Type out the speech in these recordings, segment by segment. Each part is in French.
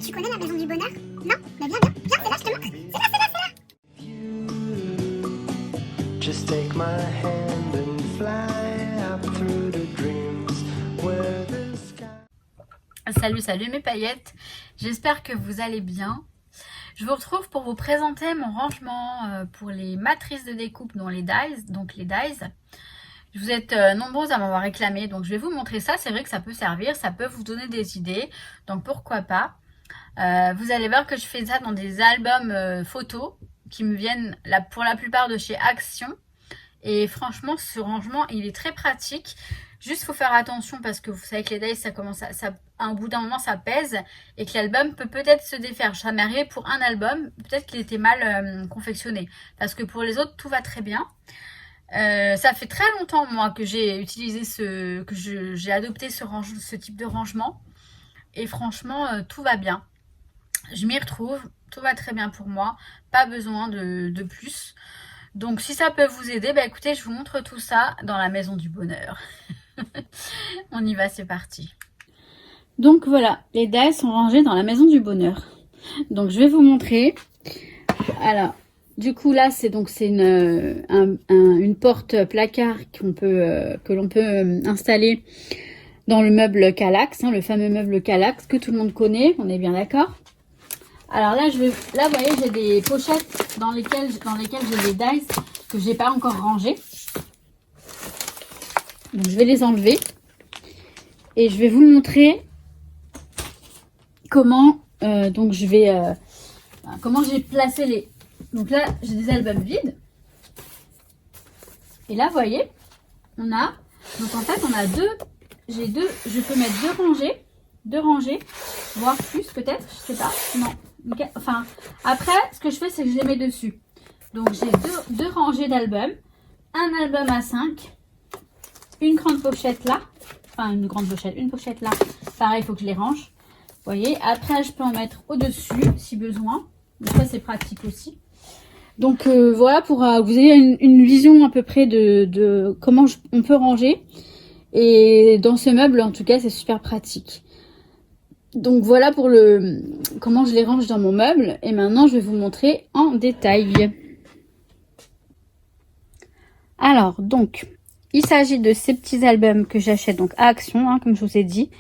Tu connais la maison du bonheur? Non? Mais viens, viens, viens, c'est là, je te montre. C'est là, c'est là, c'est là. Just take my hand and fly up through the dreams where the sky... Salut mes paillettes, j'espère que vous allez bien. Je vous retrouve pour vous présenter mon rangement pour les matrices de découpe dont les dies, donc les dies. Vous êtes nombreuses à m'avoir réclamé, donc je vais vous montrer ça. C'est vrai que ça peut servir, ça peut vous donner des idées, donc pourquoi pas. Vous allez voir que je fais ça dans des albums photos qui me viennent pour la plupart de chez Action. Et franchement, ce rangement, il est très pratique. Juste, faut faire attention parce que vous savez que les days, ça commence à un bout d'un moment, ça pèse et que l'album peut peut-être se défaire. Ça m'est arrivé pour un album, peut-être qu'il était mal confectionné. Parce que pour les autres, tout va très bien. Ça fait très longtemps, moi, que j'ai utilisé j'ai adopté ce type de rangement. Et franchement, tout va bien. Je m'y retrouve, tout va très bien pour moi. Pas besoin de plus. Donc, si ça peut vous aider, bah écoutez, je vous montre tout ça dans la maison du bonheur. On y va, c'est parti. Donc voilà, les dies sont rangés dans la maison du bonheur. Donc, je vais vous montrer. Alors, du coup, là, c'est une porte placard que l'on peut installer dans le meuble Kallax, le fameux meuble Kallax que tout le monde connaît. On est bien d'accord? Alors là, vous voyez, j'ai des pochettes dans lesquelles j'ai des dies que j'ai pas encore rangées. Donc je vais les enlever et je vais vous montrer comment comment j'ai placé les. Donc là, j'ai des albums vides. Et là, vous voyez, donc en fait, on a je peux mettre deux rangées, voire plus peut-être, je sais pas, non. Enfin, après, ce que je fais, c'est que je les mets dessus. Donc, j'ai deux rangées d'albums. Un album à 5. Une grande pochette là. Enfin, une pochette là. Pareil, il faut que je les range. Vous voyez, après, je peux en mettre au-dessus, si besoin. Donc, ça, c'est pratique aussi. Donc, voilà, pour que vous ayez une vision à peu près de comment on peut ranger. Et dans ce meuble, en tout cas, c'est super pratique. Donc voilà pour comment je les range dans mon meuble. Et maintenant, je vais vous montrer en détail. Alors, donc, il s'agit de ces petits albums que j'achète donc à Action, comme je vous ai dit.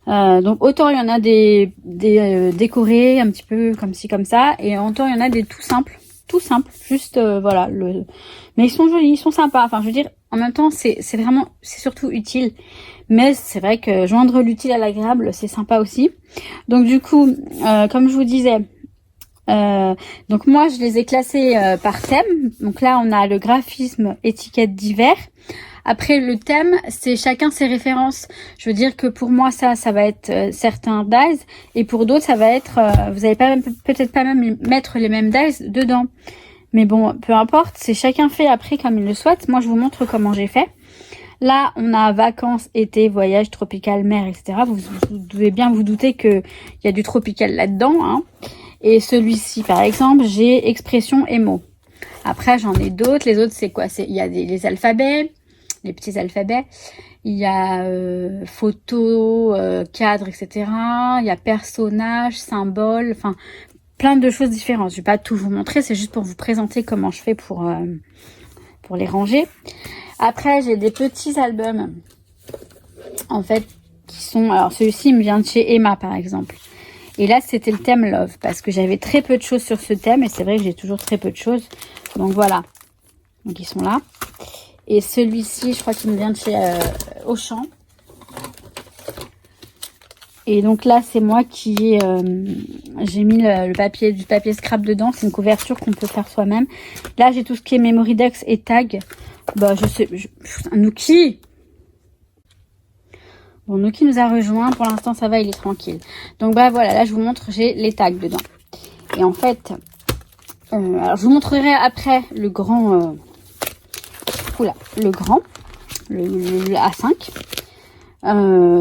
Donc, autant il y en a des décorés, un petit peu comme ci, comme ça. Et autant il y en a des tout simples. Tout simple, juste, voilà. Mais ils sont jolis, ils sont sympas. Enfin, je veux dire, en même temps, c'est surtout utile. Mais c'est vrai que joindre l'utile à l'agréable, c'est sympa aussi. Donc du coup, comme je vous disais, donc moi je les ai classés par thème. Donc là on a le graphisme, étiquette divers. Après le thème, c'est chacun ses références. Je veux dire que pour moi ça va être certains dies et pour d'autres ça va être, vous n'allez peut-être pas même mettre les mêmes dies dedans. Mais bon, peu importe, c'est chacun fait après comme il le souhaite. Moi je vous montre comment j'ai fait. Là, on a vacances, été, voyage, tropical, mer, etc. Vous devez bien vous douter qu'il y a du tropical là-dedans. Et celui-ci, par exemple, j'ai expression et mots. Après, j'en ai d'autres. Les autres, c'est quoi? Il y a les alphabets, les petits alphabets. Il y a photos, cadres, etc. Il y a personnages, symboles, enfin, plein de choses différentes. Je vais pas tout vous montrer, c'est juste pour vous présenter comment je fais pour les ranger. Après, j'ai des petits albums, en fait, qui sont... Alors, celui-ci me vient de chez Emma, par exemple. Et là, c'était le thème Love, parce que j'avais très peu de choses sur ce thème, et c'est vrai que j'ai toujours très peu de choses. Donc, voilà. Donc, ils sont là. Et celui-ci, je crois qu'il me vient de chez Auchan. Et donc là, c'est moi qui j'ai mis du papier scrap dedans. C'est une couverture qu'on peut faire soi-même. Là, j'ai tout ce qui est Memory Dex et tag. Bah, Nuki. Bon, Nuki nous a rejoint. Pour l'instant, ça va, il est tranquille. Donc, bah, voilà, là, je vous montre, j'ai les tags dedans. Et en fait, alors, je vous montrerai après le grand, le A5.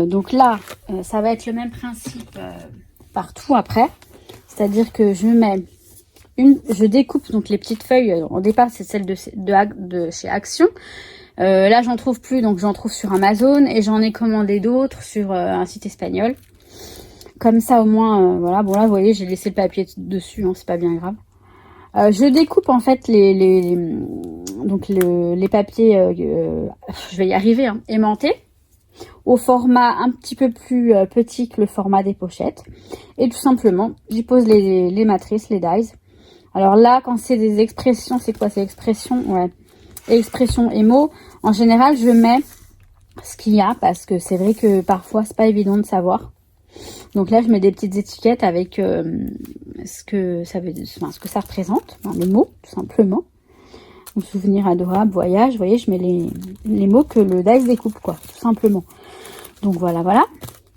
Donc là, ça va être le même principe partout après. C'est-à-dire que je découpe donc les petites feuilles. Au départ, c'est celle de chez Action. Là, j'en trouve plus, donc j'en trouve sur Amazon et j'en ai commandé d'autres sur un site espagnol. Comme ça au moins, voilà. Bon là, vous voyez, j'ai laissé le papier dessus, hein, c'est pas bien grave. Je découpe en fait les papiers, je vais y arriver, hein, aimantés, au format un petit peu plus petit que le format des pochettes. Et tout simplement, j'y pose les matrices, les dies. Alors là, quand c'est des expressions, c'est quoi ces expressions? Ouais, expressions et mots. En général, je mets ce qu'il y a parce que c'est vrai que parfois, c'est pas évident de savoir. Donc là, je mets des petites étiquettes avec ce que ça veut, enfin, ce que ça représente, enfin, les mots, tout simplement. Donc, souvenir adorable, voyage, vous voyez, je mets les mots que le dice découpe, quoi, tout simplement. Donc voilà, voilà.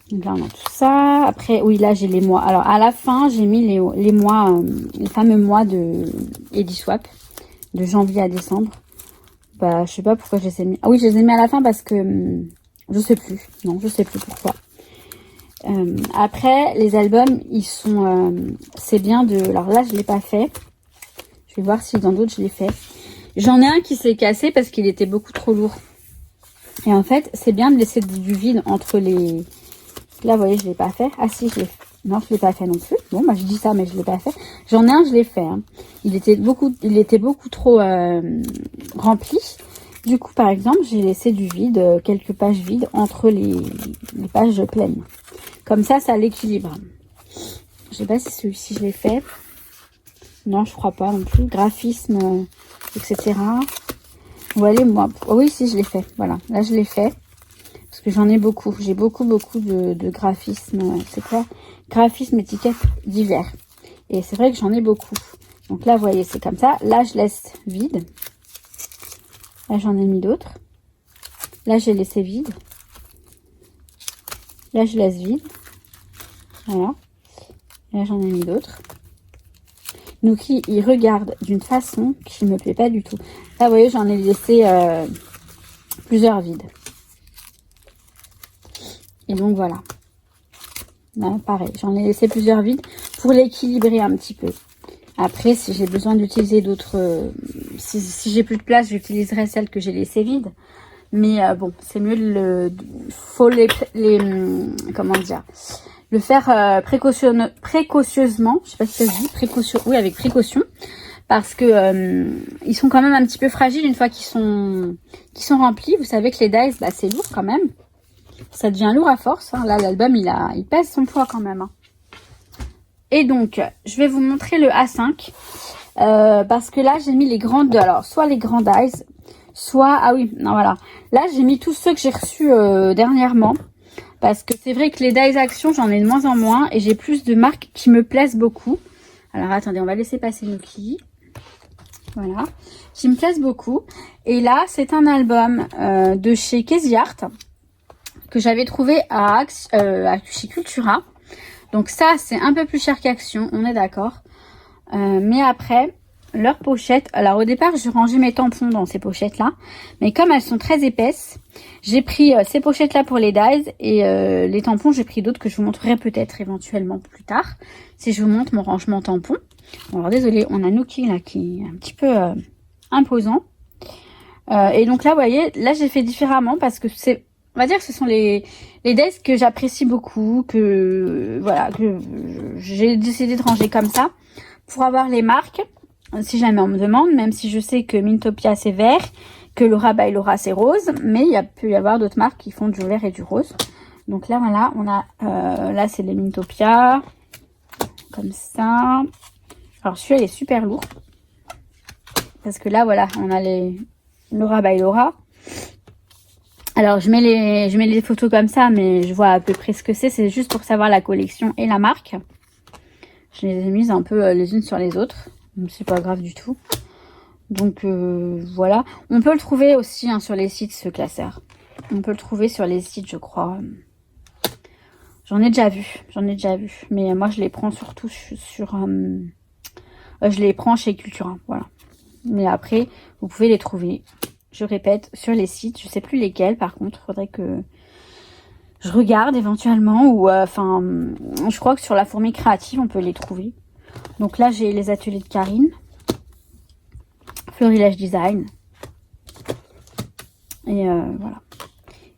Donc là, on a tout ça. Après, oui, là, j'ai les mois. Alors, à la fin, j'ai mis les mois, les fameux mois de Ediswap, de janvier à décembre. Bah, je sais pas pourquoi je les ai mis. Ah oui, je les ai mis à la fin parce que je sais plus. Non, je sais plus pourquoi. Après, les albums, ils sont... c'est bien de... Alors là, je l'ai pas fait. Je vais voir si dans d'autres, je l'ai fait. J'en ai un qui s'est cassé parce qu'il était beaucoup trop lourd. Et en fait, c'est bien de laisser du vide entre les... Là, vous voyez, je l'ai pas fait. Ah si, je l'ai fait. Non, je l'ai pas fait non plus. Bon, bah, je dis ça, mais je l'ai pas fait. J'en ai un, je l'ai fait. Hein. Il était beaucoup trop rempli. Du coup, par exemple, j'ai laissé du vide, quelques pages vides entre les pages pleines. Comme ça l'équilibre. Je sais pas si celui-ci je l'ai fait. Non, je crois pas non plus. Graphisme, etc. Vous voyez, moi... Oui, si, je l'ai fait. Voilà, là, je l'ai fait. Parce que j'en ai beaucoup. J'ai beaucoup de graphisme. C'est quoi? Graphisme, étiquette divers. Et c'est vrai que j'en ai beaucoup. Donc là, vous voyez, c'est comme ça. Là, je laisse vide. Là, j'en ai mis d'autres. Là, j'ai laissé vide. Là, je laisse vide. Voilà. Là, j'en ai mis d'autres. Donc, il regarde d'une façon qui ne me plaît pas du tout. Là, vous voyez, j'en ai laissé plusieurs vides. Et donc, voilà. Là, pareil, j'en ai laissé plusieurs vides pour l'équilibrer un petit peu. Après, si j'ai besoin d'utiliser d'autres... si j'ai plus de place, j'utiliserai celles que j'ai laissées vides. Mais bon, c'est mieux faut comment dire, le faire précautionneusement. Je sais pas si ça se dit, oui, avec précaution, parce que ils sont quand même un petit peu fragiles une fois qu'ils sont remplis. Vous savez que les dice, bah, c'est lourd quand même. Ça devient lourd à force. Hein. Là, l'album, il pèse son poids quand même. Hein. Et donc, je vais vous montrer le A5 parce que là, j'ai mis les grandes. Alors, soit les grands dice. Soit, ah oui, non voilà. Là, j'ai mis tous ceux que j'ai reçus dernièrement. Parce que c'est vrai que les dies Action, j'en ai de moins en moins. Et j'ai plus de marques qui me plaisent beaucoup. Alors, attendez, on va laisser passer Nuki. Voilà. Qui me plaisent beaucoup. Et là, c'est un album de chez Casey Art. Que j'avais trouvé chez Cultura. Donc ça, c'est un peu plus cher qu'Action. On est d'accord. Mais après... leurs pochettes, alors au départ je rangeais mes tampons dans ces pochettes là, mais comme elles sont très épaisses, j'ai pris ces pochettes là pour les dies et les tampons j'ai pris d'autres que je vous montrerai peut-être éventuellement plus tard, si je vous montre mon rangement tampon. Bon, alors désolé, on a Nuki là qui est un petit peu imposant, et donc là vous voyez, là j'ai fait différemment parce que c'est, on va dire que ce sont les dies que j'apprécie beaucoup, que voilà, que j'ai décidé de ranger comme ça pour avoir les marques. Si jamais on me demande, même si je sais que Mintopia c'est vert, que Laura by Laura c'est rose, mais il peut y avoir d'autres marques qui font du vert et du rose. Donc là voilà, on a là c'est les Mintopia, comme ça. Alors celui-là il est super lourd, parce que là voilà, on a les Laura by Laura. Alors je mets les photos comme ça, mais je vois à peu près ce que c'est juste pour savoir la collection et la marque. Je les ai mises un peu les unes sur les autres. C'est pas grave du tout. Donc voilà. On peut le trouver aussi hein, sur les sites, ce classeur. On peut le trouver sur les sites, je crois. J'en ai déjà vu. Mais moi, je les prends surtout sur... je les prends chez Cultura. Voilà. Mais après, vous pouvez les trouver, je répète, sur les sites. Je sais plus lesquels, par contre. Faudrait que je regarde éventuellement. Ou enfin, je crois que sur la Fourmi Créative, on peut les trouver. Donc là, j'ai les ateliers de Karine. Florilège Design. Et voilà.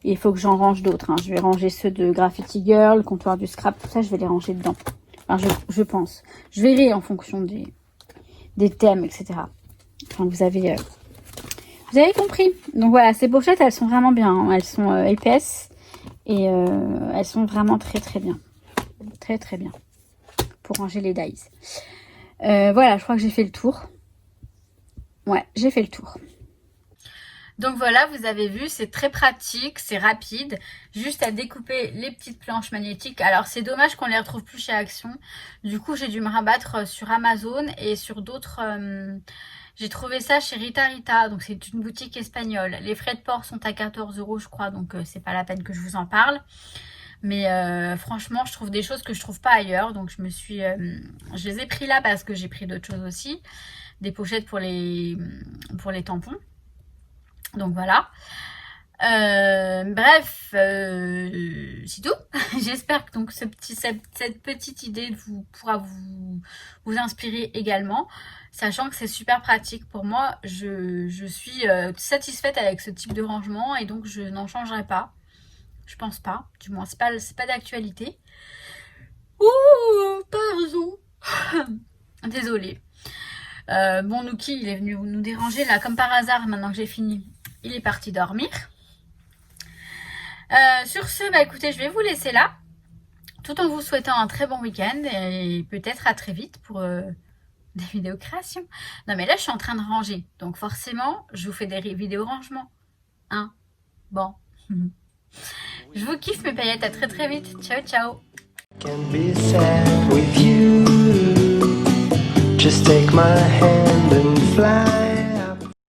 Et il faut que j'en range d'autres. Hein. Je vais ranger ceux de Graffiti Girl, le comptoir du scrap, tout ça, je vais les ranger dedans. Enfin, je pense. Je verrai en fonction des thèmes, etc. Enfin, vous avez compris. Donc voilà, ces pochettes, elles sont vraiment bien. Hein. Elles sont épaisses et elles sont vraiment très très bien. Très très bien. Pour ranger les dies. Voilà, je crois que j'ai fait le tour. Ouais, j'ai fait le tour. Donc voilà, vous avez vu, c'est très pratique, c'est rapide. Juste à découper les petites planches magnétiques. Alors c'est dommage qu'on les retrouve plus chez Action. Du coup, j'ai dû me rabattre sur Amazon et sur d'autres... j'ai trouvé ça chez Rita Rita, donc c'est une boutique espagnole. Les frais de port sont à 14 € je crois, donc c'est pas la peine que je vous en parle. Mais franchement, je trouve des choses que je trouve pas ailleurs. Donc je les ai pris là parce que j'ai pris d'autres choses aussi. Des pochettes pour les tampons. Donc voilà. Bref, c'est tout. J'espère que donc cette petite idée pourra vous inspirer également. Sachant que c'est super pratique pour moi. Je suis satisfaite avec ce type de rangement et donc je n'en changerai pas. Je pense pas, du moins c'est pas d'actualité. Ouh, pardon. Désolée. Bon, Nuki, il est venu nous déranger là comme par hasard. Maintenant que j'ai fini, il est parti dormir. Sur ce, bah écoutez, je vais vous laisser là, tout en vous souhaitant un très bon week-end et peut-être à très vite pour des vidéos création. Non mais là, je suis en train de ranger, donc forcément, je vous fais des vidéos rangement. Hein? Bon. Je vous kiffe mes paillettes, à très très vite. Ciao ciao. Can be sad with you. Just take my hand and fly.